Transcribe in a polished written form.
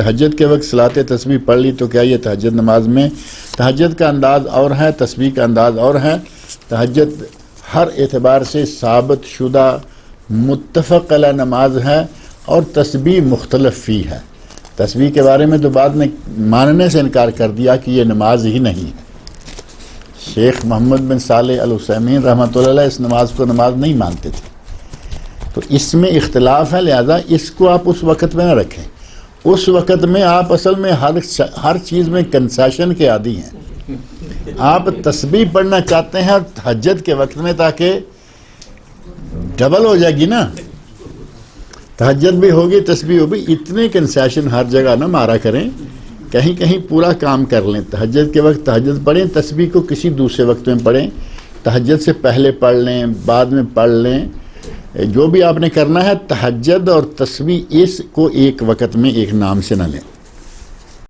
تہجد کے وقت صلاۃ تسبیح پڑھ لی تو کیا یہ تہجد نماز میں تہجد کا انداز اور ہے، تسبیح کا انداز اور ہے؟ تہجد ہر اعتبار سے ثابت شدہ متفق علیہ نماز ہے اور تسبیح مختلف فی ہے۔ تسبیح کے بارے میں تو بعد میں ماننے سے انکار کر دیا کہ یہ نماز ہی نہیں ہے۔ شیخ محمد بن صالح العثیمین رحمۃ اللہ علیہ اس نماز کو نماز نہیں مانتے تھے، تو اس میں اختلاف ہے، لہذا اس کو آپ اس وقت میں نہ رکھیں۔ اس وقت میں آپ اصل میں ہر چیز میں کنسیشن کے عادی ہیں۔ آپ تسبیح پڑھنا چاہتے ہیں اور تہجد کے وقت میں تاکہ ڈبل ہو جائے گی نا، تہجد بھی ہوگی تسبیح ہوگی، اتنے کنسیشن ہر جگہ نہ مارا کریں، کہیں کہیں پورا کام کر لیں۔ تہجد کے وقت تہجد پڑھیں، تسبیح کو کسی دوسرے وقت میں پڑھیں، تہجد سے پہلے پڑھ لیں، بعد میں پڑھ لیں، جو بھی آپ نے کرنا ہے۔ تہجد اور تسبیح اس کو ایک وقت میں ایک نام سے نہ لیں۔